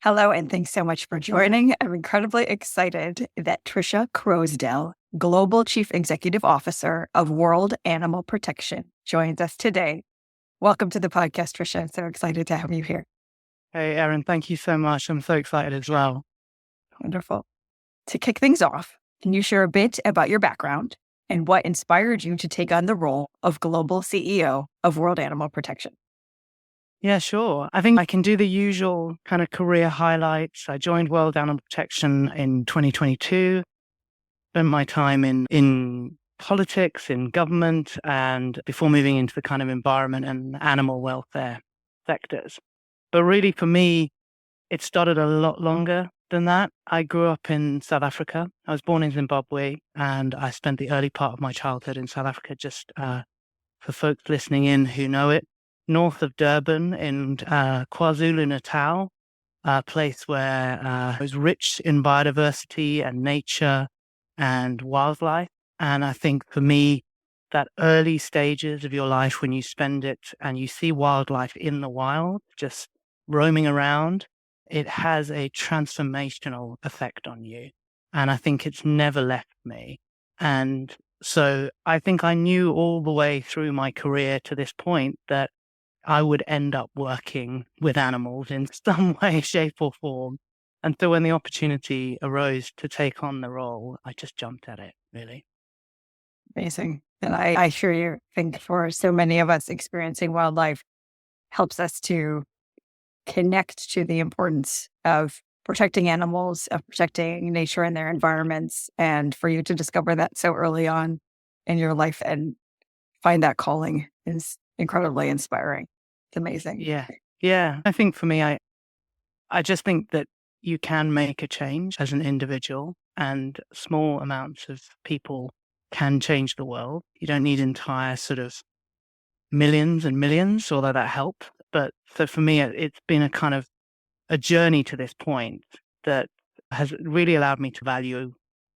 Hello, and thanks so much for joining. I'm incredibly excited that Tricia Croasdell, Global Chief Executive Officer of World Animal Protection, joins us today. Welcome to the podcast, Tricia. I'm so excited to have you here. Hey, Erin, thank you so much. I'm so excited as well. Wonderful. To kick things off, can you share a bit about your background and what inspired you to take on the role of Global CEO of World Animal Protection? Yeah, sure. I think I can do the usual kind of career highlights. I joined World Animal Protection in 2022, spent my time in politics, in government, and before moving into the kind of environment and animal welfare sectors. But really, for me, it started a lot longer than that. I grew up in South Africa. I was born in Zimbabwe, and I spent the early part of my childhood in South Africa. Just for folks listening in who know it, north of Durban in KwaZulu-Natal, a place where it was rich in biodiversity and nature and wildlife. And I think for me, that early stages of your life when you spend it and you see wildlife in the wild, just roaming around, it has a transformational effect on you. And I think it's never left me. And so I think I knew all the way through my career to this point that I would end up working with animals in some way, shape, or form. And so when the opportunity arose to take on the role, I just jumped at it, really. Amazing. And I sure you think for so many of us, experiencing wildlife helps us to connect to the importance of protecting animals, of protecting nature and their environments. And for you to discover that so early on in your life and find that calling is incredibly inspiring. It's amazing. Yeah. Yeah. I think for me, I just think that you can make a change as an individual, and small amounts of people can change the world. You don't need entire sort of millions and millions, although that helped. But so for me, it's been a kind of a journey to this point that has really allowed me to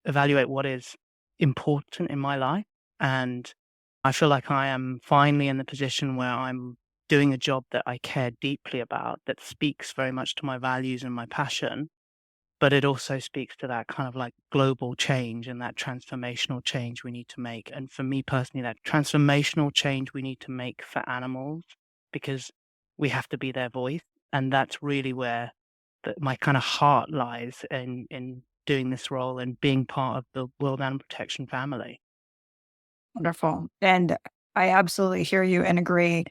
evaluate what is important in my life. And I feel like I am finally in the position where I'm doing a job that I care deeply about, that speaks very much to my values and my passion, but it also speaks to that kind of like global change and that transformational change we need to make. And for me personally, that transformational change we need to make for animals, because we have to be their voice. And that's really where my kind of heart lies in doing this role and being part of the World Animal Protection family. Wonderful. And I absolutely hear you and agree.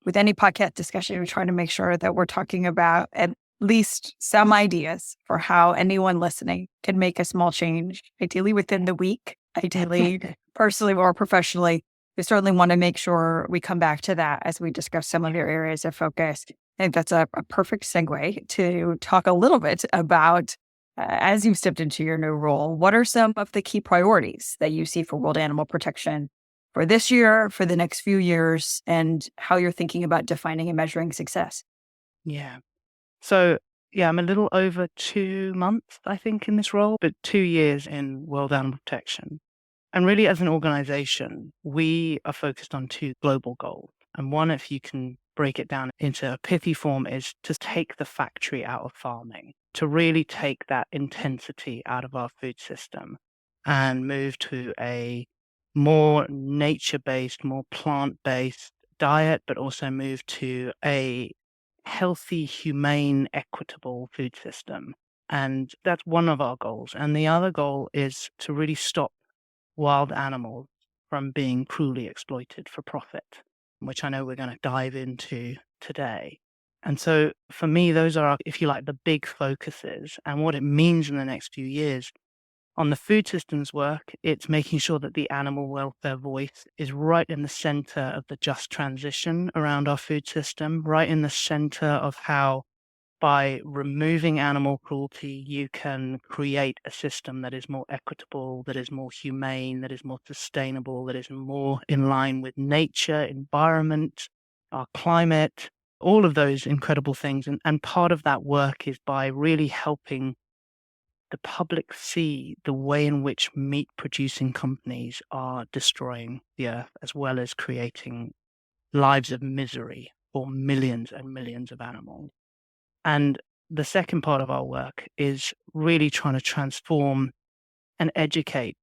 With any podcast discussion, we're trying to make sure that we're talking about at least some ideas for how anyone listening can make a small change, ideally within the week, ideally personally or professionally. We certainly want to make sure we come back to that as we discuss some of your areas of focus. I think that's a perfect segue to talk a little bit about, as you've stepped into your new role, what are some of the key priorities that you see for World Animal Protection for this year, for the next few years, and how you're thinking about defining and measuring success? Yeah. So, yeah, I'm a little over 2 months, I think, in this role, but 2 years in World Animal Protection. And really, as an organization, we are focused on 2 global goals. And one, if you can break it down into a pithy form, is to take the factory out of farming, to really take that intensity out of our food system and move to a more nature-based, more plant-based diet, but also move to a healthy, humane, equitable food system. And that's one of our goals. And the other goal is to really stop wild animals from being cruelly exploited for profit, which I know we're going to dive into today. And so for me, those are, if you like, the big focuses. And what it means in the next few years on the food systems work, it's making sure that the animal welfare voice is right in the center of the just transition around our food system, right in the center of how, by removing animal cruelty, you can create a system that is more equitable, that is more humane, that is more sustainable, that is more in line with nature, environment, our climate, all of those incredible things. And part of that work is by really helping the public see the way in which meat producing companies are destroying the earth, as well as creating lives of misery for millions and millions of animals. And the second part of our work is really trying to transform and educate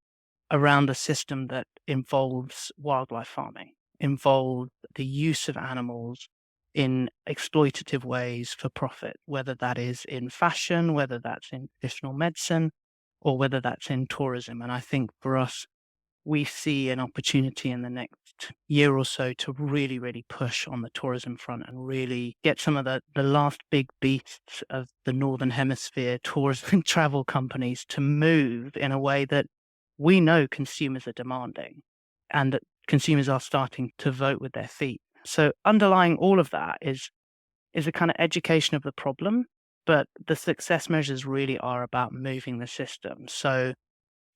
around a system that involves wildlife farming, involves the use of animals in exploitative ways for profit, whether that is in fashion, whether that's in traditional medicine, or whether that's in tourism. And I think for us, we see an opportunity in the next year or so to really, really push on the tourism front and really get some of the last big beasts of the Northern Hemisphere tourism and travel companies to move in a way that we know consumers are demanding and that consumers are starting to vote with their feet. So underlying all of that is a kind of education of the problem, but the success measures really are about moving the system. So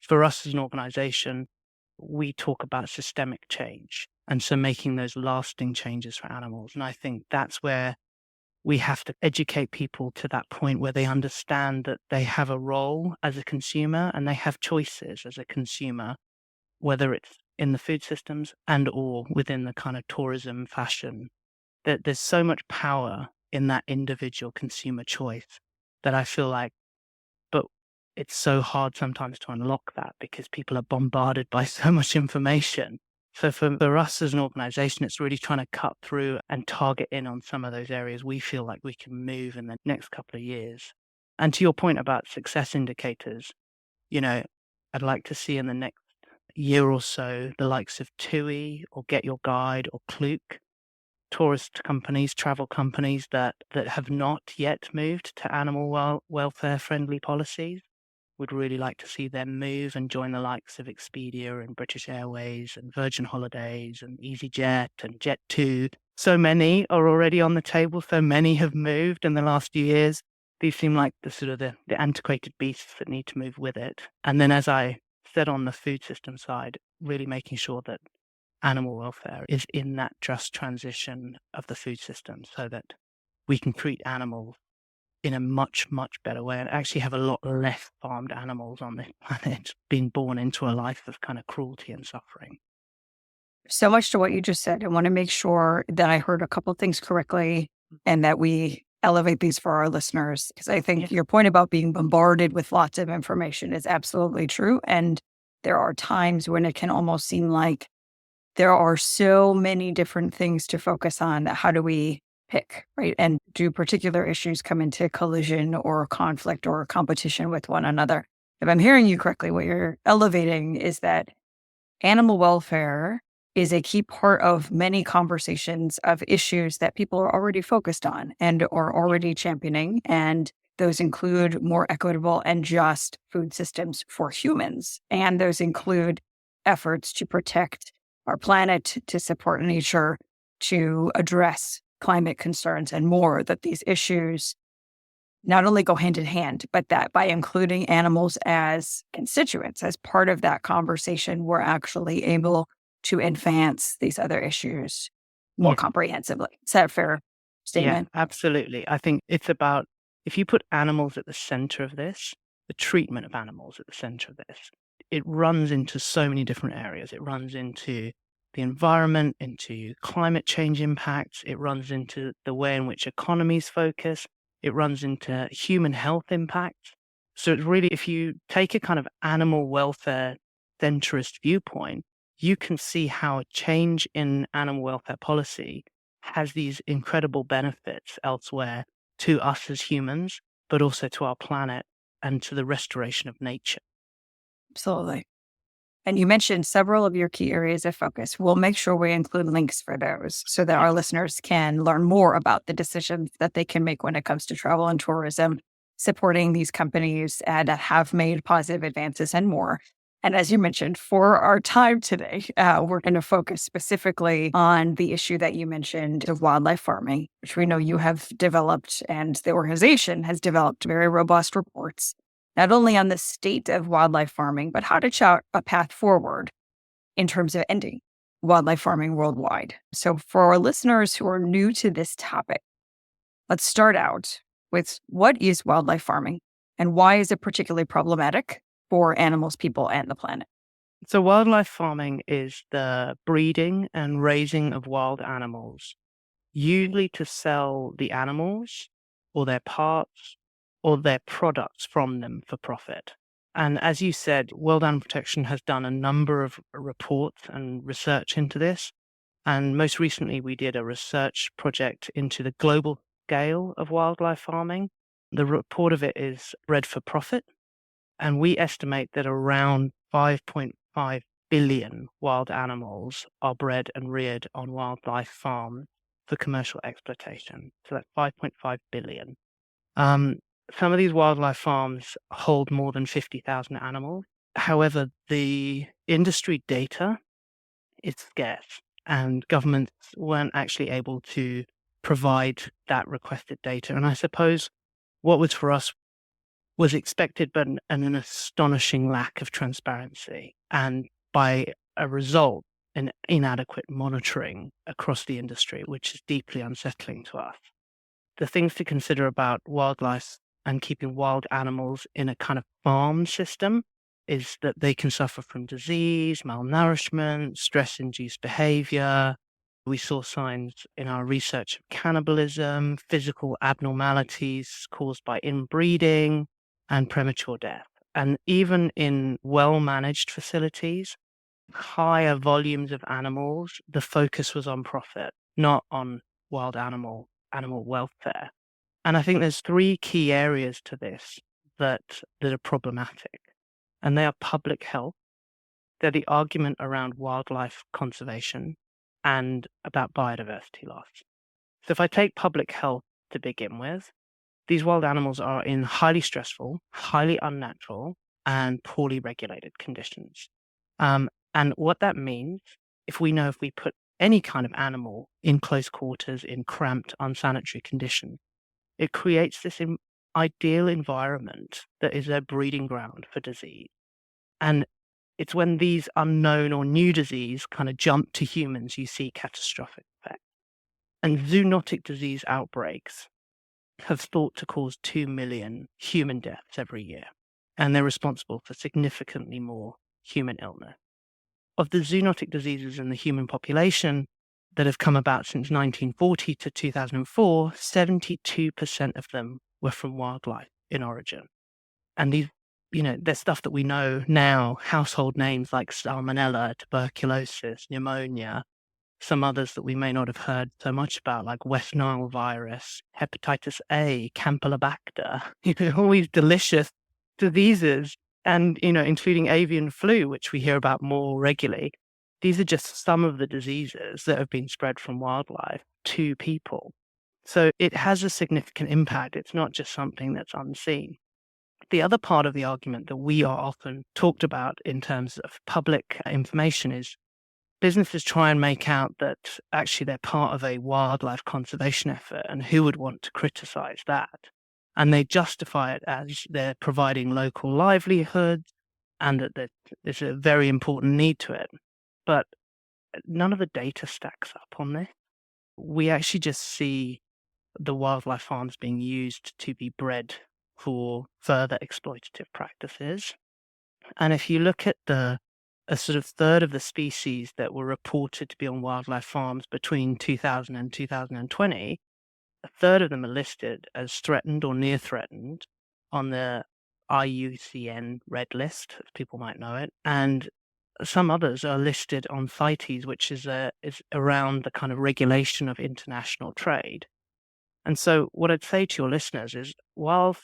for us as an organization, we talk about systemic change. And so making those lasting changes for animals. And I think that's where we have to educate people to that point where they understand that they have a role as a consumer and they have choices as a consumer, whether it's in the food systems and or within the kind of tourism fashion, that there's so much power in that individual consumer choice that I feel like, but it's so hard sometimes to unlock that because people are bombarded by so much information. So for us as an organization, it's really trying to cut through and target in on some of those areas we feel like we can move in the next couple of years. And to your point about success indicators, I'd like to see in the next year or so the likes of TUI or Get Your Guide or Klook, tourist companies, travel companies that have not yet moved to animal welfare friendly policies. Would really like to see them move and join the likes of Expedia and British Airways and Virgin Holidays and EasyJet and Jet2. So many are already on the table. So many have moved in the last few years. These seem like the sort of the antiquated beasts that need to move with it. And then, as I said on the food system side, really making sure that animal welfare is in that just transition of the food system so that we can treat animals in a much, much better way and actually have a lot less farmed animals on this planet being born into a life of kind of cruelty and suffering. So much to what you just said. I want to make sure that I heard a couple things correctly and that we elevate these for our listeners. Because I think your point about being bombarded with lots of information is absolutely true. And there are times when it can almost seem like there are so many different things to focus on. How do we pick, right? And do particular issues come into collision or conflict or competition with one another? If I'm hearing you correctly, what you're elevating is that animal welfare is a key part of many conversations of issues that people are already focused on and are already championing. And those include more equitable and just food systems for humans. And those include efforts to protect our planet, to support nature, to address climate concerns and more, that these issues not only go hand in hand, but that by including animals as constituents, as part of that conversation, we're actually able to advance these other issues more comprehensively. Is that a fair statement? Yeah, absolutely. I think it's about, if you put animals at the center of this, the treatment of animals at the center of this, it runs into so many different areas. It runs into the environment, into climate change impacts. It runs into the way in which economies focus. It runs into human health impacts. So it's really, if you take a kind of animal welfare centrist viewpoint, you can see how a change in animal welfare policy has these incredible benefits elsewhere to us as humans, but also to our planet and to the restoration of nature. Absolutely. And you mentioned several of your key areas of focus. We'll make sure we include links for those so that our listeners can learn more about the decisions that they can make when it comes to travel and tourism, supporting these companies that have made positive advances and more. And as you mentioned, for our time today, we're going to focus specifically on the issue that you mentioned of wildlife farming, which we know you have developed and the organization has developed very robust reports, not only on the state of wildlife farming, but how to chart a path forward in terms of ending wildlife farming worldwide. So for our listeners who are new to this topic, let's start out with what is wildlife farming and why is it particularly problematic for animals, people, and the planet? So wildlife farming is the breeding and raising of wild animals, usually to sell the animals or their parts or their products from them for profit. And as you said, World Animal Protection has done a number of reports and research into this. And most recently, we did a research project into the global scale of wildlife farming. The report of it is Bred for Profit. And we estimate that around 5.5 billion wild animals are bred and reared on wildlife farms for commercial exploitation. So that's 5.5 billion. Some of these wildlife farms hold more than 50,000 animals. However, the industry data is scarce, and governments weren't actually able to provide that requested data. And I suppose what was for us was expected, but an astonishing lack of transparency. And by a result, an inadequate monitoring across the industry, which is deeply unsettling to us. The things to consider about wildlife and keeping wild animals in a kind of farm system is that they can suffer from disease, malnourishment, stress-induced behavior. We saw signs in our research of cannibalism, physical abnormalities caused by inbreeding, and premature death. And even in well-managed facilities, higher volumes of animals, the focus was on profit, not on wild animal welfare. And I think there's three key areas to this that are problematic. And they are public health, they're the argument around wildlife conservation, and about biodiversity loss. So if I take public health to begin with, these wild animals are in highly stressful, highly unnatural, and poorly regulated conditions. And what that means, if we put any kind of animal in close quarters, in cramped, unsanitary conditions, it creates this ideal environment that is a breeding ground for disease. And it's when these unknown or new disease kind of jump to humans, you see catastrophic effects. And zoonotic disease outbreaks have thought to cause 2 million human deaths every year, and they're responsible for significantly more human illness. Of the zoonotic diseases in the human population that have come about since 1940 to 2004, 72% of them were from wildlife in origin. And these, there's stuff that we know now, household names like salmonella, tuberculosis, pneumonia, some others that we may not have heard so much about, like West Nile virus, hepatitis A, Campylobacter, all these delicious diseases, and, including avian flu, which we hear about more regularly. These are just some of the diseases that have been spread from wildlife to people. So it has a significant impact. It's not just something that's unseen. The other part of the argument that we are often talked about in terms of public information is businesses try and make out that actually they're part of a wildlife conservation effort, and who would want to criticize that? And they justify it as they're providing local livelihoods and that there's a very important need to it. But none of the data stacks up on this. We actually just see the wildlife farms being used to be bred for further exploitative practices. And if you look at a sort of third of the species that were reported to be on wildlife farms between 2000 and 2020, a third of them are listed as threatened or near threatened on the IUCN Red List, as people might know it, and some others are listed on CITES, which is around the kind of regulation of international trade. And so what I'd say to your listeners is, while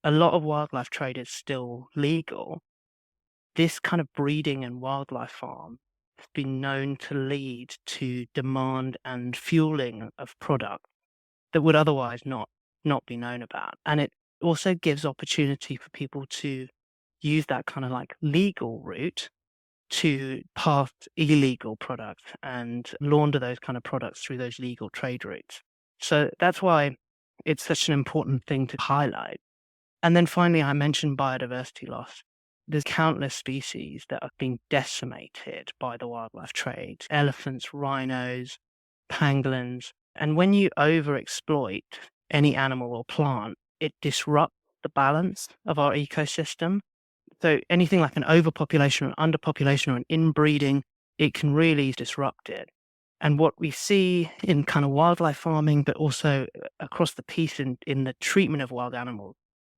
a lot of wildlife trade is still legal, this kind of breeding and wildlife farm has been known to lead to demand and fueling of products that would otherwise not be known about. And it also gives opportunity for people to use that kind of like legal route to pass illegal products and launder those kind of products through those legal trade routes. So that's why it's such an important thing to highlight. And then finally, I mentioned biodiversity loss. There's countless species that are being decimated by the wildlife trade: elephants, rhinos, pangolins. And when you overexploit any animal or plant, it disrupts the balance of our ecosystem. So anything like an overpopulation or underpopulation or an inbreeding, it can really disrupt it. And what we see in kind of wildlife farming, but also across the piece in the treatment of wild animals,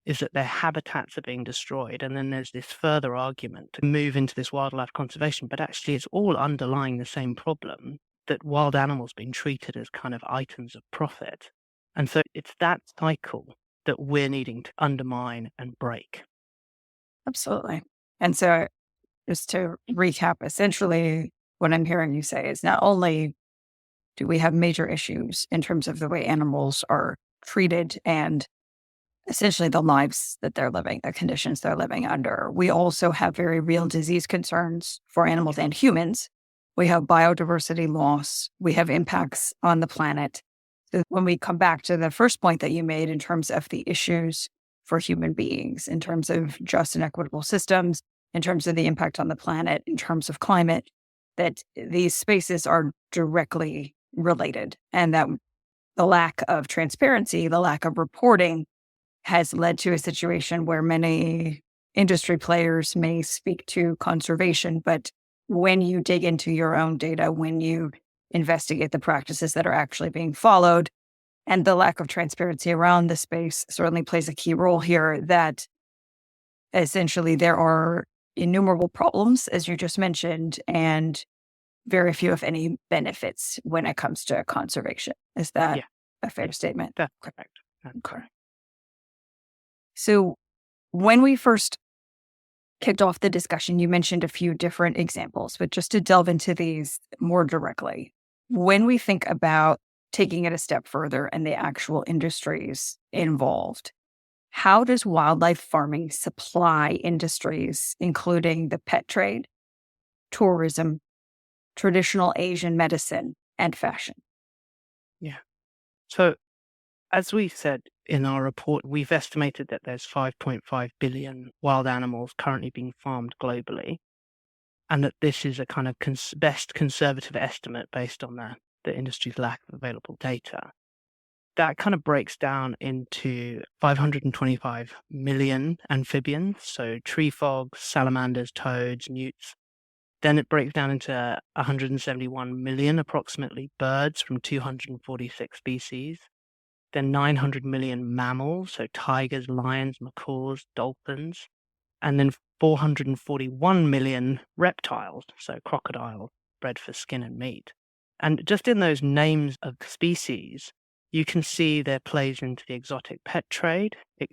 is that their habitats are being destroyed. And then there's this further argument to move into this wildlife conservation, but actually it's all underlying the same problem, that wild animals being treated as kind of items of profit. And so it's that cycle that we're needing to undermine and break. Absolutely. And so, just to recap, essentially, what I'm hearing you say is not only do we have major issues in terms of the way animals are treated and essentially the lives that they're living, the conditions they're living under, we also have very real disease concerns for animals and humans. We have biodiversity loss. We have impacts on the planet. So when we come back to the first point that you made in terms of the issues for human beings, in terms of just and equitable systems, in terms of the impact on the planet, in terms of climate, that these spaces are directly related, and that the lack of transparency, the lack of reporting has led to a situation where many industry players may speak to conservation, but when you dig into your own data, when you investigate the practices that are actually being followed, and the lack of transparency around the space certainly plays a key role here, that essentially there are innumerable problems, as you just mentioned, and very few, if any, benefits when it comes to conservation. Is that Yeah. a fair statement? That's correct. That's correct. So when we first kicked off the discussion, you mentioned a few different examples, but just to delve into these more directly, when we think about taking it a step further and the actual industries involved, how does wildlife farming supply industries, including the pet trade, tourism, traditional Asian medicine, and fashion? Yeah. So, as we said in our report, we've estimated that there's 5.5 billion wild animals currently being farmed globally, and that this is a kind of best conservative estimate based on the industry's lack of available data. That kind of breaks down into 525 million amphibians, so tree frogs, salamanders, toads, newts. Then it breaks down into 171 million approximately birds from 246 species. Then 900 million mammals, so tigers, lions, macaws, dolphins. And then 441 million reptiles, so crocodiles, bred for skin and meat. And just in those names of species, you can see there plays into the exotic pet trade, it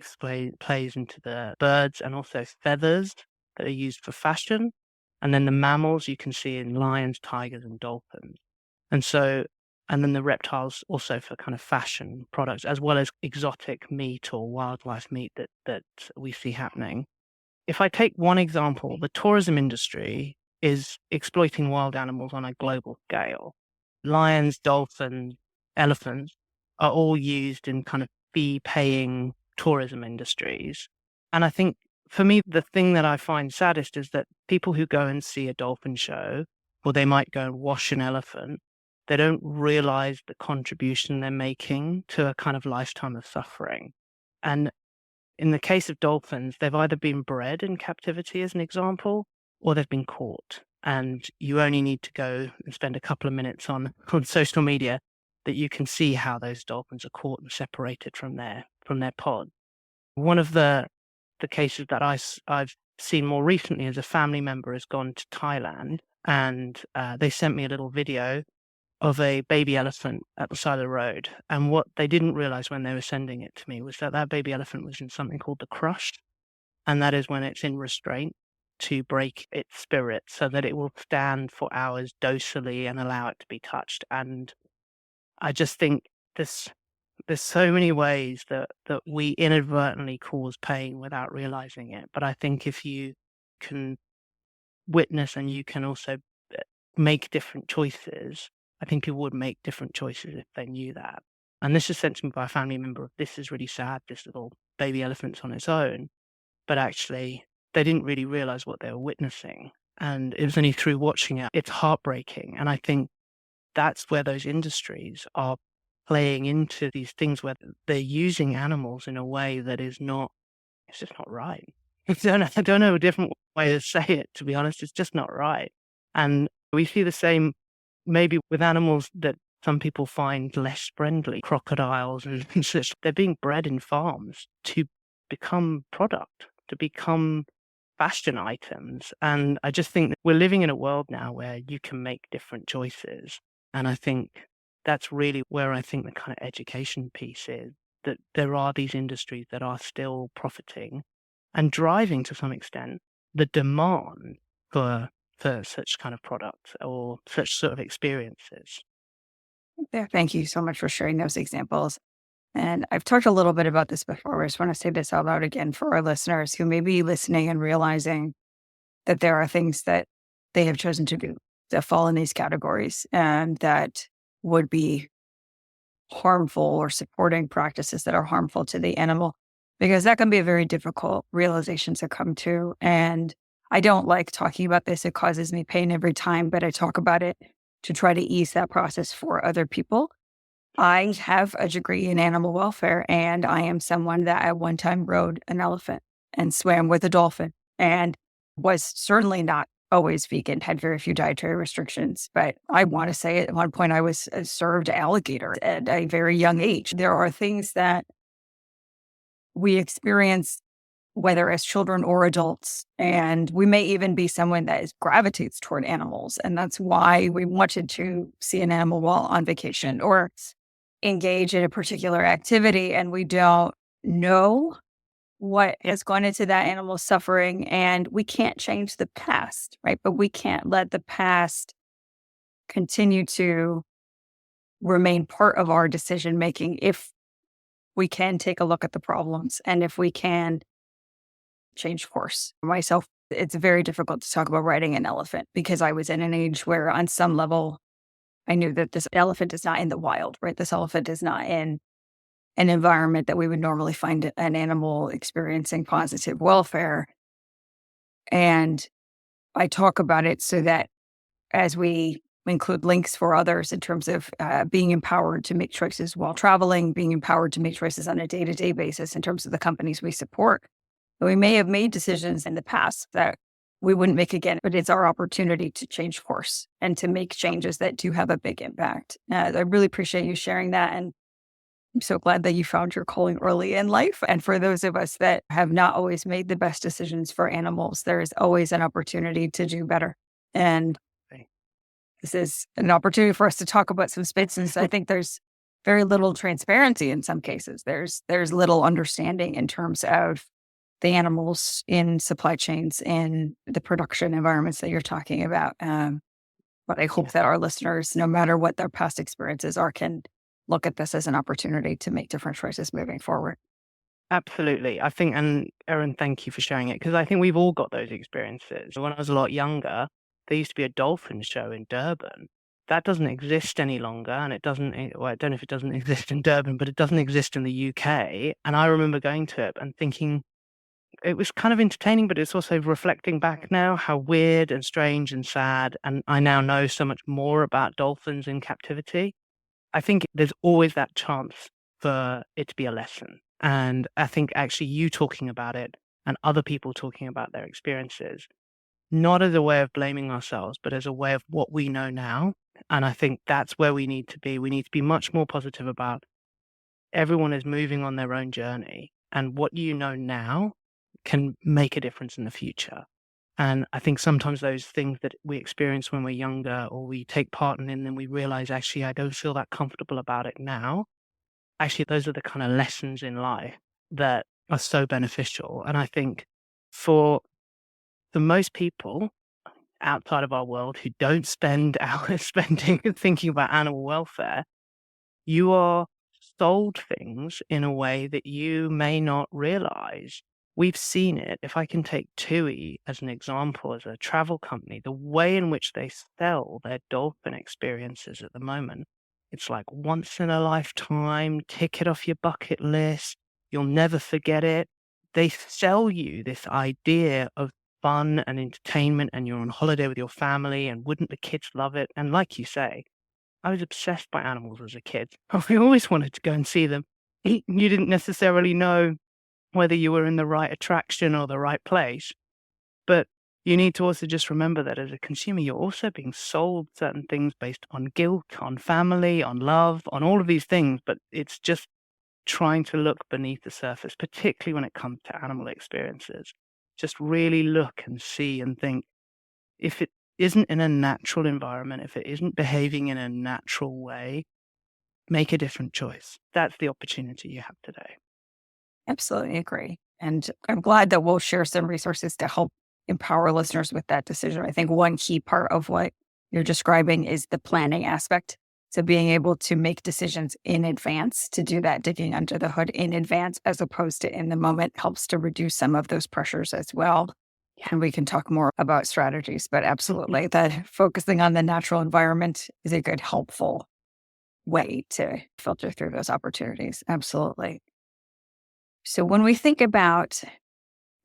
plays into the birds and also feathers that are used for fashion. And then the mammals you can see in lions, tigers, and dolphins. And then the reptiles also for kind of fashion products, as well as exotic meat or wildlife meat that we see happening. If I take one example, the tourism industry is exploiting wild animals on a global scale. Lions, dolphins, elephants are all used in kind of fee-paying tourism industries. And I think for me, the thing that I find saddest is that people who go and see a dolphin show, or they might go and wash an elephant, they don't realize the contribution they're making to a kind of lifetime of suffering. And in the case of dolphins, they've either been bred in captivity, as an example, or they've been caught. And you only need to go and spend a couple of minutes on social media that you can see how those dolphins are caught and separated from their pod. One of the cases that I've seen more recently is a family member has gone to Thailand, and they sent me a little video of a baby elephant at the side of the road. And what they didn't realize when they were sending it to me was that baby elephant was in something called the crush. And that is when it's in restraint to break its spirit so that it will stand for hours docilely and allow it to be touched. And I just think there's so many ways that we inadvertently cause pain without realizing it. But I think if you can witness and you can also make different choices, I think people would make different choices if they knew that. And this is sent to me by a family member of, this is really sad, this little baby elephant's on its own. But actually, they didn't really realize what they were witnessing. And it was only through watching it, it's heartbreaking. And I think that's where those industries are playing into these things where they're using animals in a way that is not, it's just not right. I don't know a different way to say it, to be honest. It's just not right. And we see the same maybe with animals that some people find less friendly, crocodiles and such. They're being bred in farms to become product, to become fashion items. And I just think that we're living in a world now where you can make different choices. And I think that's really where I think the kind of education piece is, that there are these industries that are still profiting and driving to some extent the demand for such kind of products or such sort of experiences. Yeah, thank you so much for sharing those examples. And I've talked a little bit about this before. I just want to say this out loud again for our listeners who may be listening and realizing that there are things that they have chosen to do that fall in these categories and that would be harmful, or supporting practices that are harmful to the animal, because that can be a very difficult realization to come to. And I don't like talking about this. It causes me pain every time, but I talk about it to try to ease that process for other people. I have a degree in animal welfare, and I am someone that at one time rode an elephant and swam with a dolphin and was certainly not always vegan, had very few dietary restrictions. But I want to say at one point I was served alligator at a very young age. There are things that we experience, whether as children or adults, and we may even be someone that gravitates toward animals. And that's why we wanted to see an animal while on vacation or engage in a particular activity, and we don't know what has gone into that animal's suffering. And we can't change the past, right? But we can't let the past continue to remain part of our decision making if we can take a look at the problems and if we can change course. Myself, it's very difficult to talk about riding an elephant because I was in an age where, on some level, I knew that this elephant is not in the wild, right? This elephant is not in an environment that we would normally find an animal experiencing positive welfare. And I talk about it so that as we include links for others in terms of being empowered to make choices while traveling, being empowered to make choices on a day-to-day basis in terms of the companies we support. We may have made decisions in the past that we wouldn't make again, but it's our opportunity to change course and to make changes that do have a big impact. I really appreciate you sharing that. And I'm so glad that you found your calling early in life. And for those of us that have not always made the best decisions for animals, there is always an opportunity to do better. And this is an opportunity for us to talk about some spaces. I think there's very little transparency in some cases. There's little understanding in terms of the animals in supply chains and the production environments that you're talking about. But I hope that our listeners, no matter what their past experiences are, can look at this as an opportunity to make different choices moving forward. Absolutely. I think, and Erin, thank you for sharing it, because I think we've all got those experiences. When I was a lot younger, there used to be a dolphin show in Durban. That doesn't exist any longer, and it doesn't, well, I don't know if it doesn't exist in Durban, but it doesn't exist in the UK. And I remember going to it and thinking, it was kind of entertaining, but it's also reflecting back now how weird and strange and sad. And I now know so much more about dolphins in captivity. I think there's always that chance for it to be a lesson. And I think actually you talking about it and other people talking about their experiences, not as a way of blaming ourselves, but as a way of what we know now. And I think that's where we need to be. We need to be much more positive about everyone is moving on their own journey. And what you know now can make a difference in the future. And I think sometimes those things that we experience when we're younger or we take part in, and then we realize, actually, I don't feel that comfortable about it now. Actually, those are the kind of lessons in life that are so beneficial. And I think for most people outside of our world who don't spend hours thinking about animal welfare, you are sold things in a way that you may not realize. We've seen it. If I can take TUI as an example, as a travel company, the way in which they sell their dolphin experiences at the moment, it's like once in a lifetime, tick it off your bucket list, you'll never forget it. They sell you this idea of fun and entertainment, and you're on holiday with your family, and wouldn't the kids love it? And like you say, I was obsessed by animals as a kid. I always wanted to go and see them. You didn't necessarily know whether you were in the right attraction or the right place. But you need to also just remember that as a consumer, you're also being sold certain things based on guilt, on family, on love, on all of these things. But it's just trying to look beneath the surface, particularly when it comes to animal experiences. Just really look and see and think, if it isn't in a natural environment, if it isn't behaving in a natural way, make a different choice. That's the opportunity you have today. Absolutely agree. And I'm glad that we'll share some resources to help empower listeners with that decision. I think one key part of what you're describing is the planning aspect. So being able to make decisions in advance, to do that digging under the hood in advance, as opposed to in the moment, helps to reduce some of those pressures as well. And we can talk more about strategies, but absolutely that focusing on the natural environment is a good, helpful way to filter through those opportunities. Absolutely. So when we think about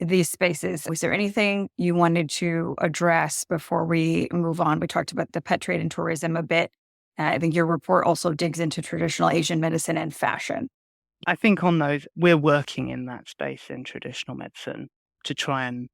these spaces, was there anything you wanted to address before we move on? We talked about the pet trade and tourism a bit. I think your report also digs into traditional Asian medicine and fashion. I think on those, we're working in that space in traditional medicine to try and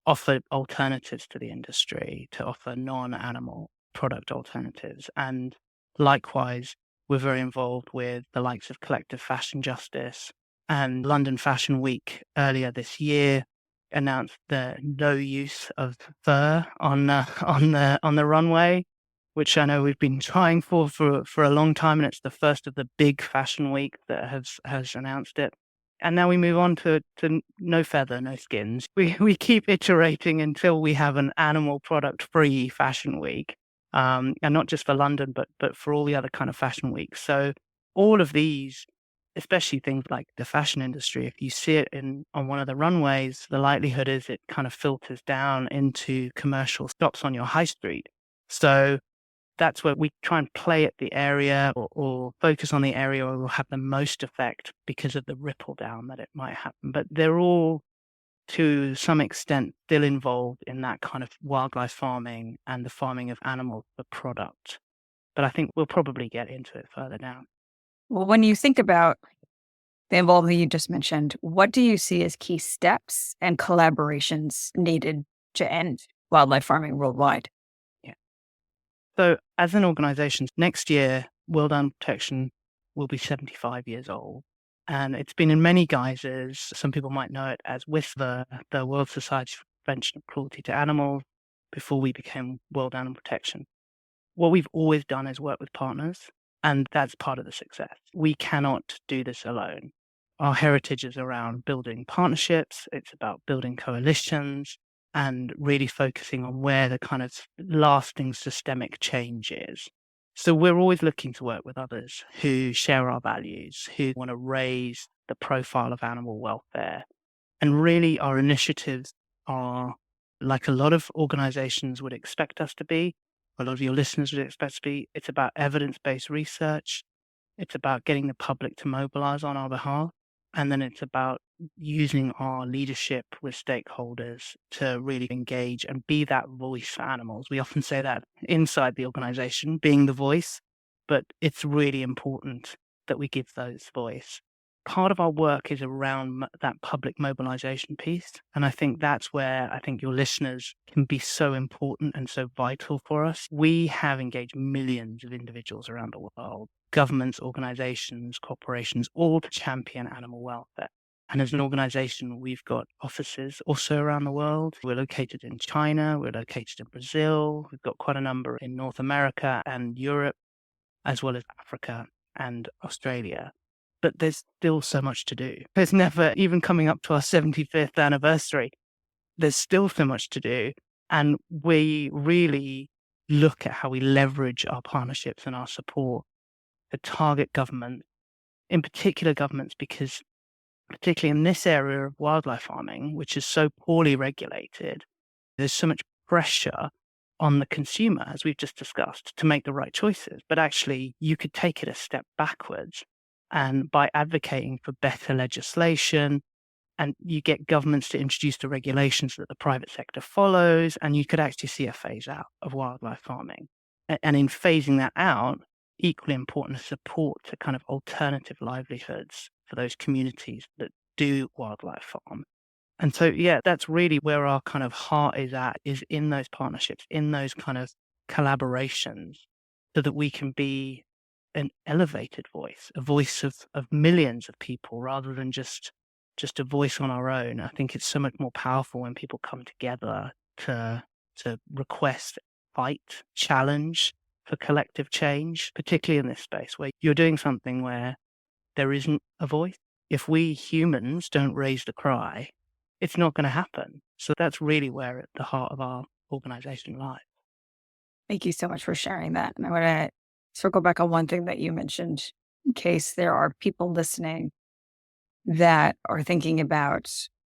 offer alternatives to the industry, to offer non-animal product alternatives. And likewise, we're very involved with the likes of Collective Fashion Justice, and London Fashion Week earlier this year announced the no use of fur on the runway, which I know we've been trying for a long time, and it's the first of the big fashion week that has announced it. And now we move on to no feather, no skins. We keep iterating until we have an animal product free fashion week, and not just for London, but for all the other kind of fashion weeks. So all of these, especially things like the fashion industry, if you see it on one of the runways, the likelihood is it kind of filters down into commercial stops on your high street. So that's where we try and play at the area or focus on the area where we'll have the most effect because of the ripple down that it might happen. But they're all, to some extent, still involved in that kind of wildlife farming and the farming of animals for product. But I think we'll probably get into it further down. Well, when you think about the involvement you just mentioned, what do you see as key steps and collaborations needed to end wildlife farming worldwide? So as an organization, next year, World Animal Protection will be 75 years old. And it's been in many guises. Some people might know it as WISPA, the World Society for Prevention of Cruelty to Animals, before we became World Animal Protection. What we've always done is work with partners, and that's part of the success. We cannot do this alone. Our heritage is around building partnerships. It's about building coalitions and really focusing on where the kind of lasting systemic change is. So we're always looking to work with others who share our values, who want to raise the profile of animal welfare. And really our initiatives are, like a lot of organizations would expect us to be, a lot of your listeners would expect to be, it's about evidence-based research. It's about getting the public to mobilize on our behalf. And then it's about using our leadership with stakeholders to really engage and be that voice for animals. We often say that inside the organization, being the voice, but it's really important that we give those voice. Part of our work is around that public mobilization piece. And I think that's where I think your listeners can be so important and so vital for us. We have engaged millions of individuals around the world, governments, organizations, corporations, all to champion animal welfare. And as an organization, we've got offices also around the world. We're located in China, we're located in Brazil, we've got quite a number in North America and Europe, as well as Africa and Australia. But there's still so much to do. There's never, even coming up to our 75th anniversary, there's still so much to do. And we really look at how we leverage our partnerships and our support to target government, in particular governments, because particularly in this area of wildlife farming, which is so poorly regulated, there's so much pressure on the consumer, as we've just discussed, to make the right choices. But actually, you could take it a step backwards. And by advocating for better legislation, and you get governments to introduce the regulations that the private sector follows, and you could actually see a phase out of wildlife farming. And in phasing that out, equally important to support to kind of alternative livelihoods for those communities that do wildlife farm. And so, yeah, that's really where our kind of heart is in those partnerships, in those kind of collaborations, so that we can be an elevated voice, a voice of millions of people rather than just a voice on our own. I think it's so much more powerful when people come together to request, fight, challenge for collective change, particularly in this space where you're doing something where there isn't a voice. If we humans don't raise the cry, it's not going to happen. So that's really where at the heart of our organization lies. Thank you so much for sharing that. And I want to circle back on one thing that you mentioned in case there are people listening that are thinking about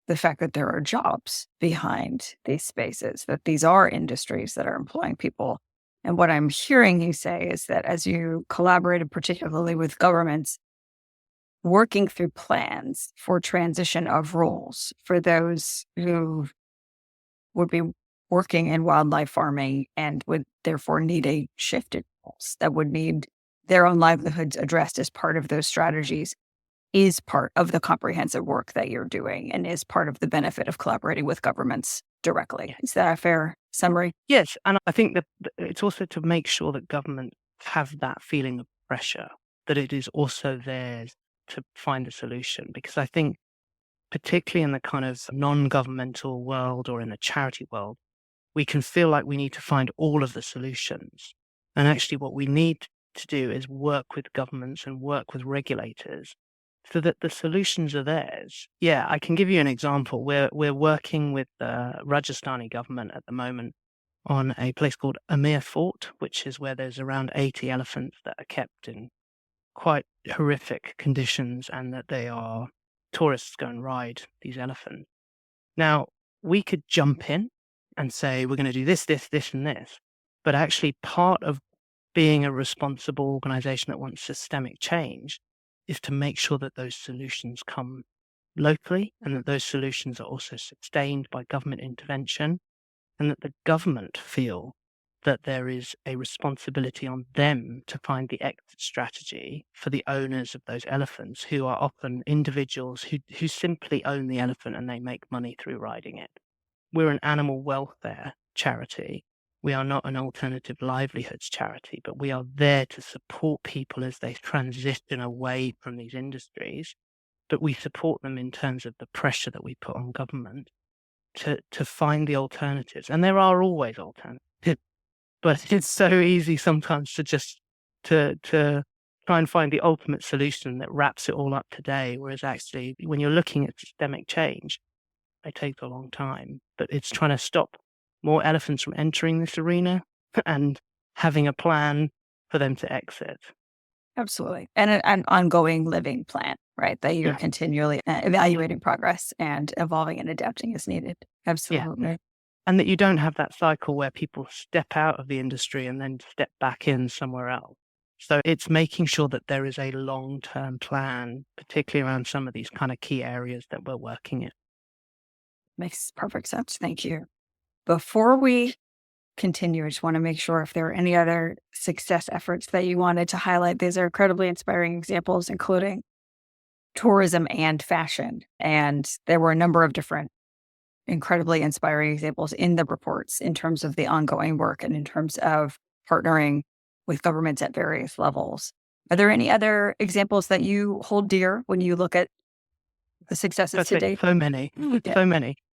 the fact that there are jobs behind these spaces, that these are industries that are employing people. And what I'm hearing you say is that as you collaborated, particularly with governments, working through plans for transition of roles for those who would be working in wildlife farming and would therefore need a shift in roles that would need their own livelihoods addressed as part of those strategies is part of the comprehensive work that you're doing and is part of the benefit of collaborating with governments directly. Is that a fair summary? Yes, and I think that it's also to make sure that governments have that feeling of pressure, that it is also theirs to find a solution. Because I think, particularly in the kind of non-governmental world or in the charity world, we can feel like we need to find all of the solutions. And actually what we need to do is work with governments and work with regulators so that the solutions are theirs. Yeah, I can give you an example. We're working with the Rajasthani government at the moment on a place called Amir Fort, which is where there's around 80 elephants that are kept in quite horrific conditions and that tourists go and ride these elephants. Now, we could jump in and say, we're going to do this, this, this, and this. But actually part of being a responsible organization that wants systemic change is to make sure that those solutions come locally and that those solutions are also sustained by government intervention and that the government feel that there is a responsibility on them to find the exit strategy for the owners of those elephants, who are often individuals who simply own the elephant and they make money through riding it. We're an animal welfare charity. We are not an alternative livelihoods charity, but we are there to support people as they transition away from these industries. But we support them in terms of the pressure that we put on government to find the alternatives. And there are always alternatives, but it's so easy sometimes to just to try and find the ultimate solution that wraps it all up today. Whereas actually, when you're looking at systemic change, it takes a long time, but it's trying to stop more elephants from entering this arena and having a plan for them to exit. Absolutely. And an ongoing living plan, right? That you're Yeah. continually evaluating progress and evolving and adapting as needed. Absolutely. Yeah. And that you don't have that cycle where people step out of the industry and then step back in somewhere else. So it's making sure that there is a long-term plan, particularly around some of these kind of key areas that we're working in. Makes perfect sense. Thank you. Before we continue, I just want to make sure if there are any other success efforts that you wanted to highlight. These are incredibly inspiring examples, including tourism and fashion. And there were a number of different incredibly inspiring examples in the reports in terms of the ongoing work and in terms of partnering with governments at various levels. Are there any other examples that you hold dear when you look at the successes to date? So many.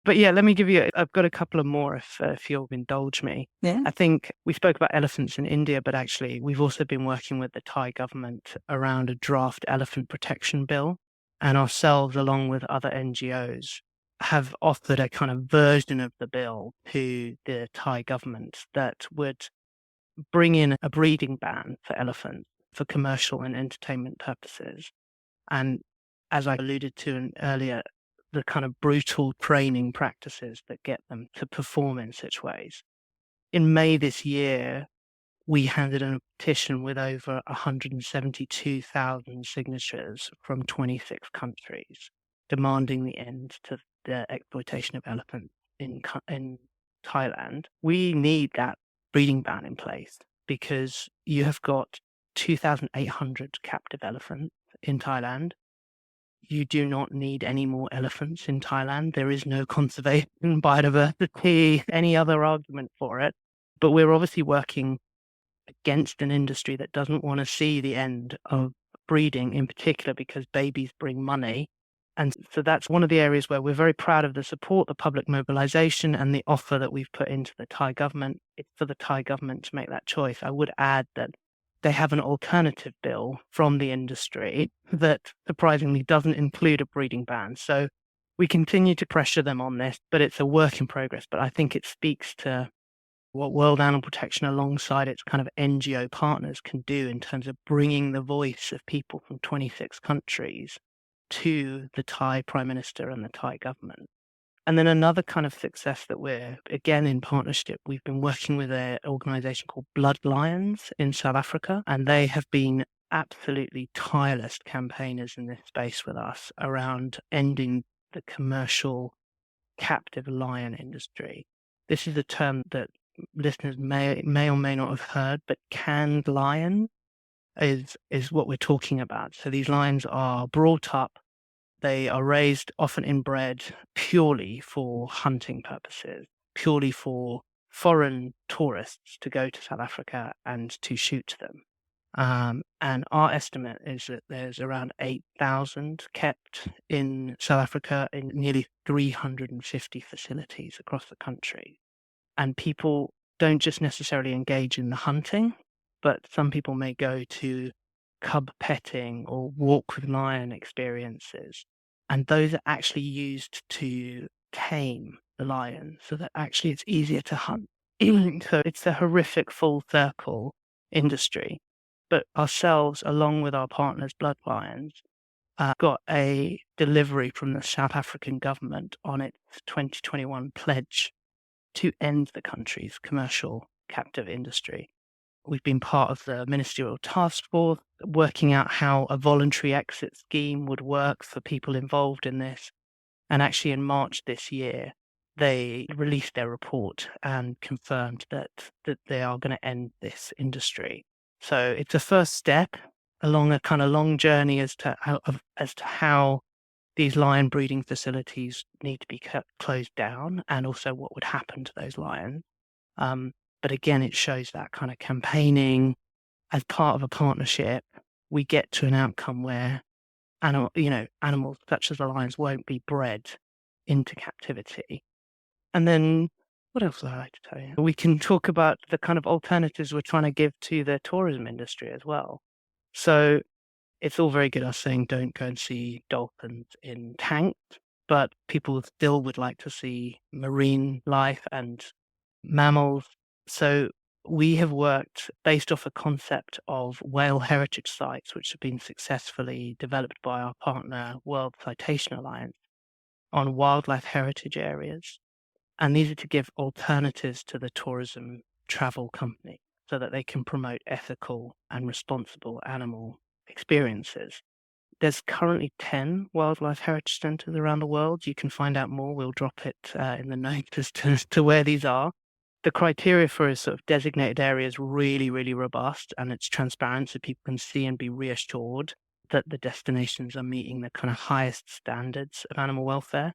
But yeah, let me give you, I've got a couple of more if you'll indulge me. Yeah. I think we spoke about elephants in India, but actually we've also been working with the Thai government around a draft elephant protection bill, and ourselves, along with other NGOs, have offered a kind of version of the bill to the Thai government that would bring in a breeding ban for elephants for commercial and entertainment purposes. And as I alluded to earlier, the kind of brutal training practices that get them to perform in such ways. In May this year, we handed in a petition with over 172,000 signatures from 26 countries, demanding the end to the exploitation of elephants in Thailand. We need that breeding ban in place because you have got 2,800 captive elephants in Thailand. You do not need any more elephants in Thailand. There is no conservation, biodiversity, any other argument for it. But we're obviously working against an industry that doesn't want to see the end of breeding, in particular because babies bring money. And so that's one of the areas where we're very proud of the support, the public mobilization, and the offer that we've put into the Thai government. It's for the Thai government to make that choice. I would add that they have an alternative bill from the industry that surprisingly doesn't include a breeding ban. So we continue to pressure them on this, but it's a work in progress. But I think it speaks to what World Animal Protection alongside its kind of NGO partners can do in terms of bringing the voice of people from 26 countries to the Thai Prime Minister and the Thai government. And then another kind of success that we're, again, in partnership, we've been working with an organization called Blood Lions in South Africa, and they have been absolutely tireless campaigners in this space with us around ending the commercial captive lion industry. This is a term that listeners may or may not have heard, but canned lion is what we're talking about. So these lions are brought up, they are raised, often inbred, purely for hunting purposes, purely for foreign tourists to go to South Africa and to shoot them. And our estimate is that there's around 8,000 kept in South Africa in nearly 350 facilities across the country. And people don't just necessarily engage in the hunting, but some people may go to cub petting or walk with lion experiences. And those are actually used to tame the lion so that actually it's easier to hunt. So it's a horrific full circle industry. But ourselves, along with our partners, Blood Lions, got a delivery from the South African government on its 2021 pledge to end the country's commercial captive industry. We've been part of the ministerial task force, working out how a voluntary exit scheme would work for people involved in this. And actually in March this year, they released their report and confirmed that they are going to end this industry. So it's a first step along a kind of long journey as to how these lion breeding facilities need to be closed down, and also what would happen to those lions. But again, it shows that kind of campaigning as part of a partnership, we get to an outcome where animals such as the lions won't be bred into captivity. And then what else would I like to tell you? We can talk about the kind of alternatives we're trying to give to the tourism industry as well. So it's all very good us saying don't go and see dolphins in tanks, but people still would like to see marine life and mammals. So we have worked based off a concept of whale heritage sites, which have been successfully developed by our partner, World Citation Alliance, on wildlife heritage areas. And these are to give alternatives to the tourism travel company so that they can promote ethical and responsible animal experiences. There's currently 10 wildlife heritage centers around the world. You can find out more. We'll drop it in the notes as to where these are. The criteria for a sort of designated area is really, really robust, and it's transparent so people can see and be reassured that the destinations are meeting the kind of highest standards of animal welfare.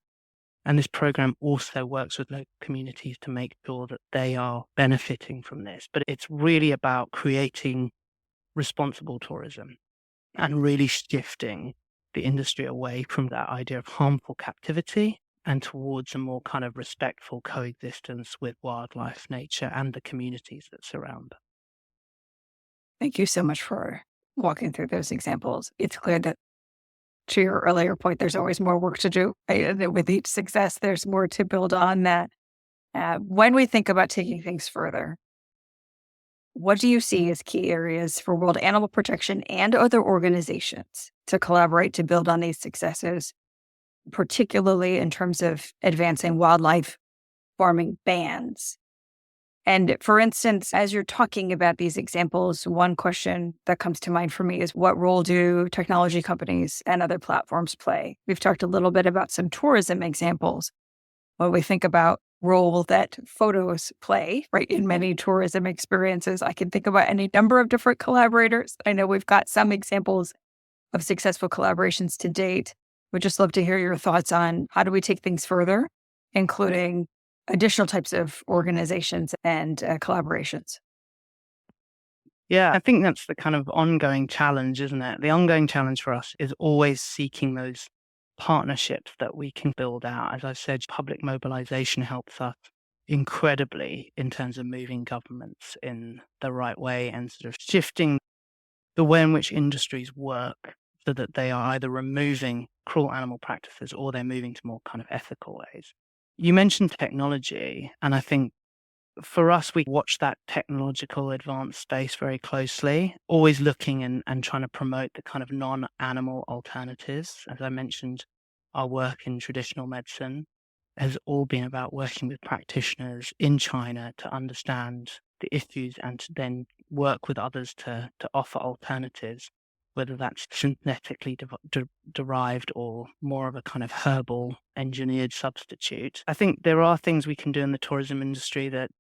And this program also works with local communities to make sure that they are benefiting from this. But it's really about creating responsible tourism and really shifting the industry away from that idea of harmful captivity and towards a more kind of respectful coexistence with wildlife, nature, and the communities that surround them. Thank you so much for walking through those examples. It's clear that, to your earlier point, there's always more work to do. That with each success, there's more to build on that. When we think about taking things further, what do you see as key areas for World Animal Protection and other organizations to collaborate to build on these successes, particularly in terms of advancing wildlife farming bans? And for instance, as you're talking about these examples, one question that comes to mind for me is what role do technology companies and other platforms play? We've talked a little bit about some tourism examples. When we think about role that photos play, right, in many tourism experiences, I can think about any number of different collaborators. I know we've got some examples of successful collaborations to date. We'd just love to hear your thoughts on how do we take things further, including additional types of organizations and collaborations. Yeah, I think that's the kind of ongoing challenge, isn't it? The ongoing challenge for us is always seeking those partnerships that we can build out. As I've said, public mobilization helps us incredibly in terms of moving governments in the right way and sort of shifting the way in which industries work so that they are either removing cruel animal practices or they're moving to more kind of ethical ways. You mentioned technology, and I think for us, we watch that technological advanced space very closely, always looking and trying to promote the kind of non-animal alternatives. As I mentioned, our work in traditional medicine has all been about working with practitioners in China to understand the issues and to then work with others to offer alternatives, whether that's synthetically derived or more of a kind of herbal engineered substitute. I think there are things we can do in the tourism industry that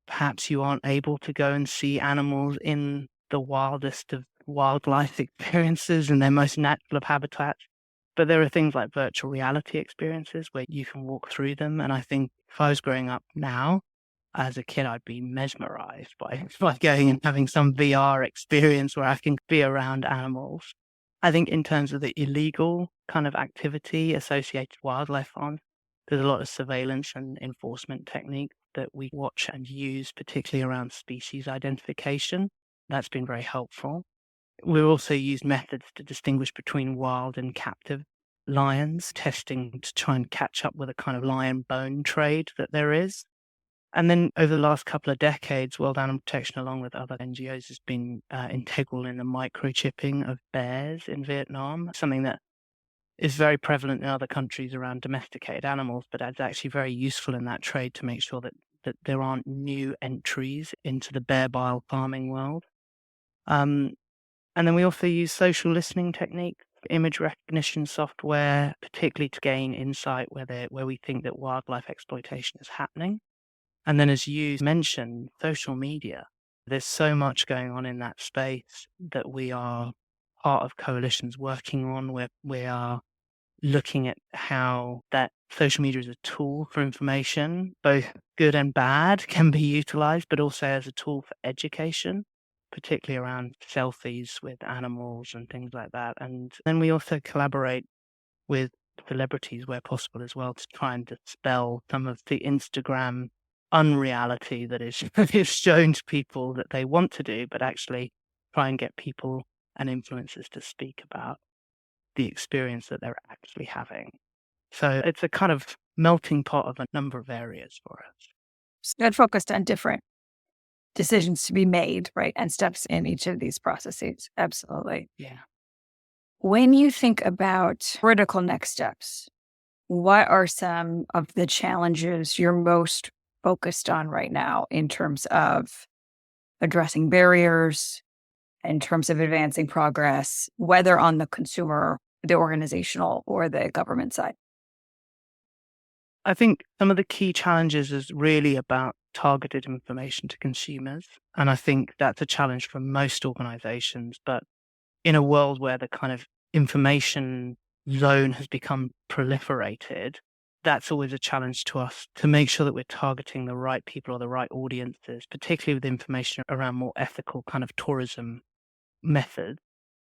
perhaps you aren't able to go and see animals in the wildest of wildlife experiences in their most natural of habitats. But there are things like virtual reality experiences where you can walk through them. And I think if I was growing up now, as a kid, I'd be mesmerized by going and having some VR experience where I can be around animals. I think in terms of the illegal kind of activity associated with wildlife farms, there's a lot of surveillance and enforcement techniques that we watch and use, particularly around species identification. That's been very helpful. We also use methods to distinguish between wild and captive lions, testing to try and catch up with a kind of lion bone trade that there is. And then over the last couple of decades, World Animal Protection, along with other NGOs, has been integral in the microchipping of bears in Vietnam, something that is very prevalent in other countries around domesticated animals, but it's actually very useful in that trade to make sure that there aren't new entries into the bear bile farming world. And then we also use social listening techniques, image recognition software, particularly to gain insight where we think that wildlife exploitation is happening. And then, as you mentioned, social media. There's so much going on in that space that we are part of coalitions working on, where we are looking at how that social media is a tool for information, both good and bad, can be utilized, but also as a tool for education, particularly around selfies with animals and things like that. And then we also collaborate with celebrities where possible as well to try and dispel some of the Instagram unreality that is, is shown to people that they want to do, but actually try and get people and influencers to speak about the experience that they're actually having. So it's a kind of melting pot of a number of areas for us. So that focused on different decisions to be made, right? And steps in each of these processes. Absolutely. Yeah. When you think about critical next steps, what are some of the challenges you're most focused on right now in terms of addressing barriers, in terms of advancing progress, whether on the consumer, the organizational, or the government side? I think some of the key challenges is really about targeted information to consumers. And I think that's a challenge for most organizations. But in a world where the kind of information zone has become proliferated, that's always a challenge to us to make sure that we're targeting the right people or the right audiences, particularly with information around more ethical kind of tourism methods.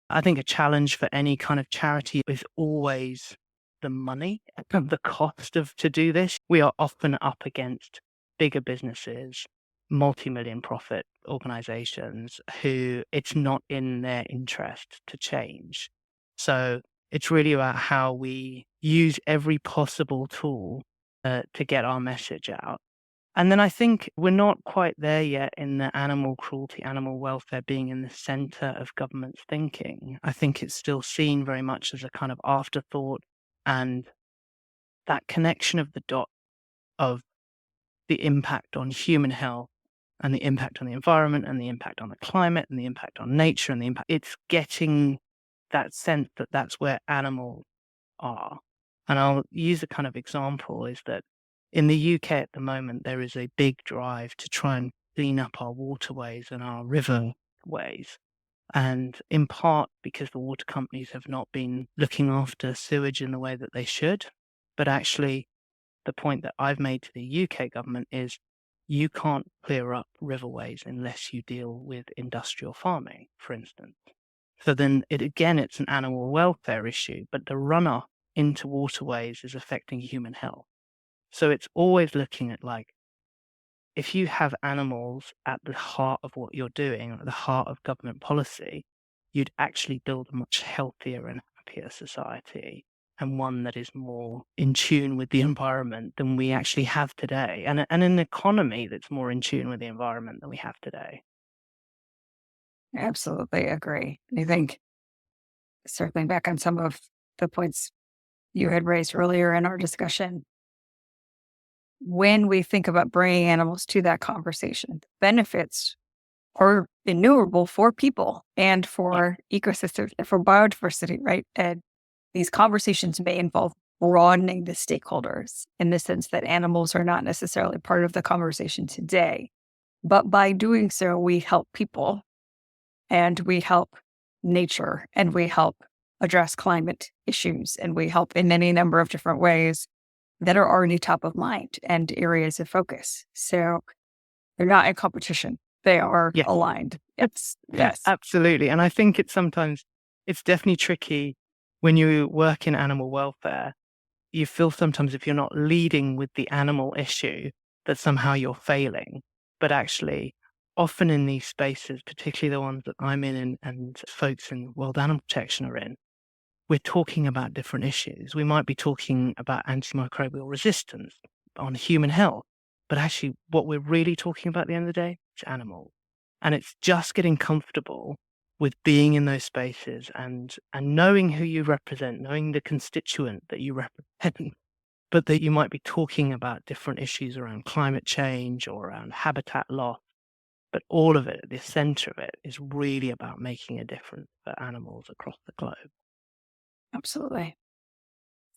I think a challenge for any kind of charity is always the money and the cost of to do this. We are often up against bigger businesses, multi-million profit organizations who it's not in their interest to change. So it's really about how we use every possible tool to get our message out. And then I think we're not quite there yet in the animal cruelty, animal welfare being in the center of government's thinking. I think it's still seen very much as a kind of afterthought, and that connection of the dot of the impact on human health and the impact on the environment and the impact on the climate and the impact on nature and the impact, it's getting that sense that that's where animals are. And I'll use a kind of example is that in the UK at the moment, there is a big drive to try and clean up our waterways and our riverways. And in part because the water companies have not been looking after sewage in the way that they should. But actually, the point that I've made to the UK government is You can't clear up riverways unless you deal with industrial farming, for instance. So then it's an animal welfare issue, but the runoff into waterways is affecting human health. So it's always looking at like, if you have animals at the heart of what you're doing, at the heart of government policy, you'd actually build a much healthier and happier society, and one that is more in tune with the environment than we actually have today, and an economy that's more in tune with the environment than we have today. Absolutely agree. And I think circling back on some of the points you had raised earlier in our discussion, when we think about bringing animals to that conversation, the benefits are innumerable for people and Yeah. for ecosystems and for biodiversity, right? And these conversations may involve broadening the stakeholders in the sense that animals are not necessarily part of the conversation today. But by doing so, we help people and we help nature and we help address climate issues and we help in any number of different ways that are already top of mind and areas of focus. So they're not in competition. They are Yes. aligned. Yes. Absolutely. And I think it's definitely tricky when you work in animal welfare. You feel sometimes if you're not leading with the animal issue, that somehow you're failing. But actually, often in these spaces, particularly the ones that I'm in and folks in World Animal Protection are in, we're talking about different issues. We might be talking about antimicrobial resistance on human health, but actually what we're really talking about at the end of the day is animals. And it's just getting comfortable with being in those spaces and knowing who you represent, knowing the constituent that you represent, but that you might be talking about different issues around climate change or around habitat loss. But all of it, at the center of it, is really about making a difference for animals across the globe. Absolutely.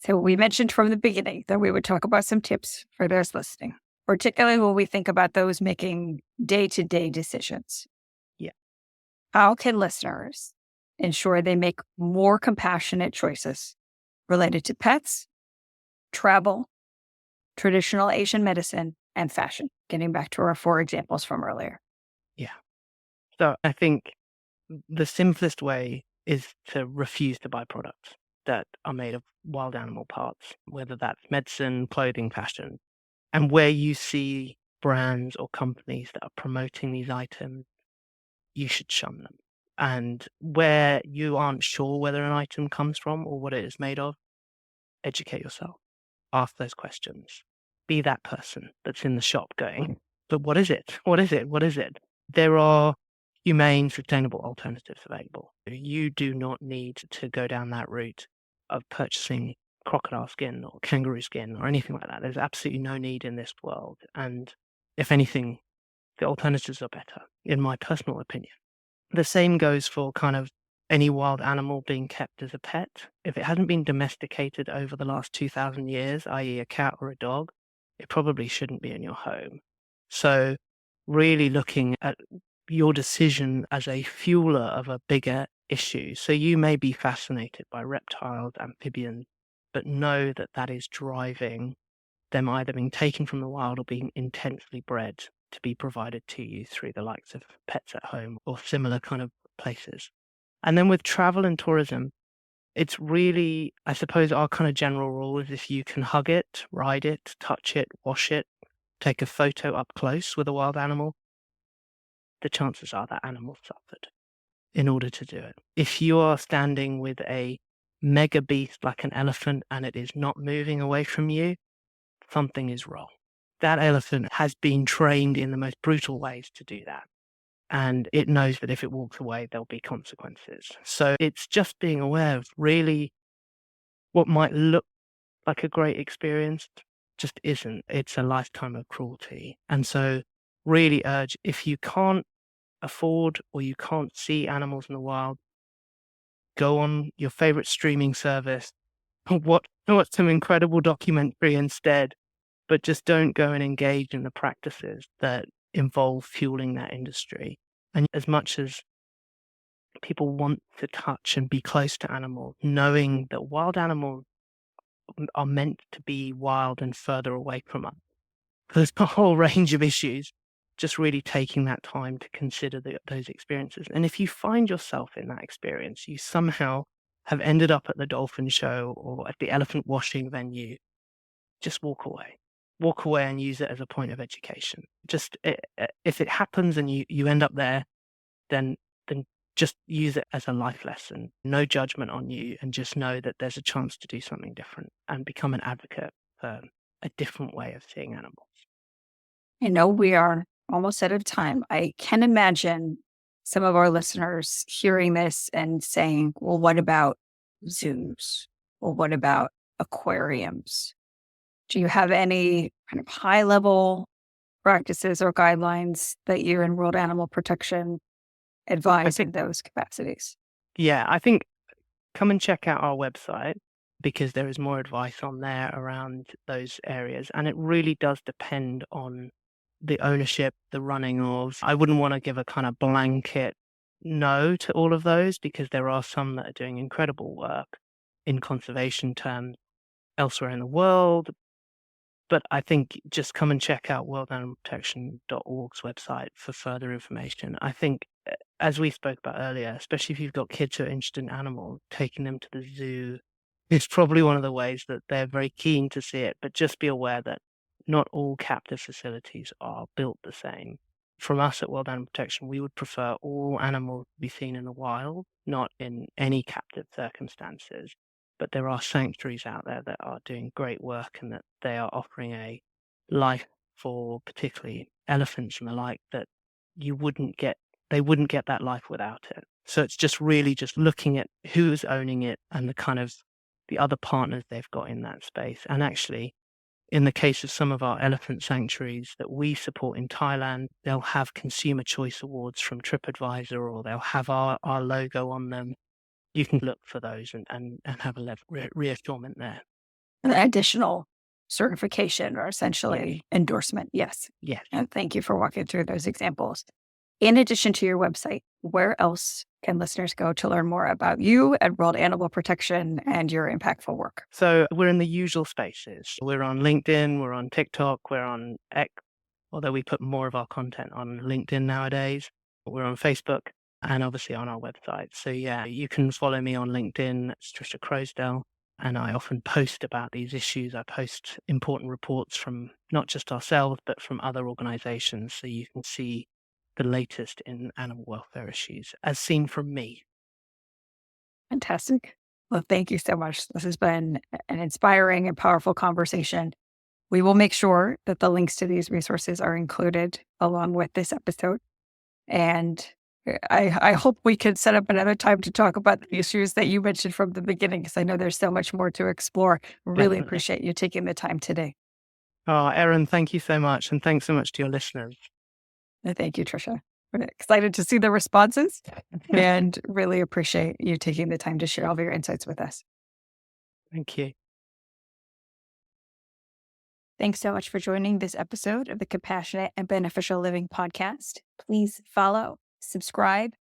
So we mentioned from the beginning that we would talk about some tips for those listening, particularly when we think about those making day-to-day decisions. Yeah. How can listeners ensure they make more compassionate choices related to pets, travel, traditional Asian medicine, and fashion? Getting back to our 4 examples from earlier. Yeah. So I think the simplest way is to refuse to buy products that are made of wild animal parts, whether that's medicine, clothing, fashion. And where you see brands or companies that are promoting these items, you should shun them. And where you aren't sure whether an item comes from or what it is made of, educate yourself. Ask those questions. Be that person that's in the shop going, but what is it? What is it? What is it? There are humane, sustainable alternatives available. You do not need to go down that route of purchasing crocodile skin or kangaroo skin or anything like that. There's absolutely no need in this world. And if anything, the alternatives are better, in my personal opinion. The same goes for kind of any wild animal being kept as a pet. If it hasn't been domesticated over the last 2,000 years, i.e. a cat or a dog, it probably shouldn't be in your home. So really looking at your decision as a fueler of a bigger issue. So you may be fascinated by reptiles, amphibians, but know that that is driving them either being taken from the wild or being intensely bred to be provided to you through the likes of Pets at Home or similar kind of places. And then with travel and tourism, it's really, I suppose, our kind of general rule is if you can hug it, ride it, touch it, wash it, take a photo up close with a wild animal, the chances are that animal suffered in order to do it. If you are standing with a mega beast like an elephant and it is not moving away from you, something is wrong. That elephant has been trained in the most brutal ways to do that. And it knows that if it walks away, there'll be consequences. So it's just being aware of really what might look like a great experience just isn't. It's a lifetime of cruelty. And so really urge, if you can't afford or you can't see animals in the wild, go on your favorite streaming service, watch some incredible documentary instead, but just don't go and engage in the practices that involve fueling that industry. And as much as people want to touch and be close to animals, knowing that wild animals are meant to be wild and further away from us, There's a whole range of issues. Just really taking that time to consider those experiences. And if you find yourself in that experience, you somehow have ended up at the dolphin show or at the elephant washing venue, just walk away. Walk away and use it as a point of education. Just if it happens and you end up there, then just use it as a life lesson. No judgment on you, and just know that there's a chance to do something different and become an advocate for a different way of seeing animals. I know we are almost out of time. I can imagine some of our listeners hearing this and saying, well, what about zoos? Well, what about aquariums? Do you have any kind of high level practices or guidelines that you in World Animal Protection advise in those capacities? Yeah, I think come and check out our website because there is more advice on there around those areas. And it really does depend on the ownership, the running of. I wouldn't want to give a kind of blanket no to all of those because there are some that are doing incredible work in conservation terms elsewhere in the world. But I think just come and check out worldanimalprotection.org's website for further information. I think, as we spoke about earlier, especially if you've got kids who are interested in animals, taking them to the zoo is probably one of the ways that they're very keen to see it. But just be aware that not all captive facilities are built the same. From us at World Animal Protection, we would prefer all animals to be seen in the wild, not in any captive circumstances. But there are sanctuaries out there that are doing great work and that they are offering a life for particularly elephants and the like that they wouldn't get that life without it. So it's just really just looking at who is owning it and the kind of the other partners they've got in that space. And actually, in the case of some of our elephant sanctuaries that we support in Thailand, they'll have consumer choice awards from TripAdvisor, or they'll have our logo on them. You can look for those and have a level reassurance there. An additional certification or essentially endorsement. Yes. Yes. And thank you for walking through those examples. In addition to your website, where else can listeners go to learn more about you at World Animal Protection and your impactful work? So we're in the usual spaces. We're on LinkedIn, we're on TikTok, we're on X, although we put more of our content on LinkedIn nowadays. We're on Facebook and obviously on our website. So yeah, you can follow me on LinkedIn. It's Tricia Croasdell. And I often post about these issues. I post important reports from not just ourselves, but from other organizations. So you can see the latest in animal welfare issues as seen from me. Fantastic. Well, thank you so much. This has been an inspiring and powerful conversation. We will make sure that the links to these resources are included along with this episode. And I hope we could set up another time to talk about the issues that you mentioned from the beginning, because I know there's so much more to explore. Really appreciate you taking the time today. Oh, Erin, thank you so much. And thanks so much to your listeners. Thank you, Tricia. We're excited to see the responses and really appreciate you taking the time to share all of your insights with us. Thank you. Thanks so much for joining this episode of the Compassionate and Beneficial Living podcast. Please follow, subscribe,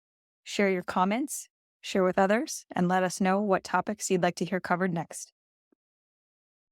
share your comments, share with others, and let us know what topics you'd like to hear covered next.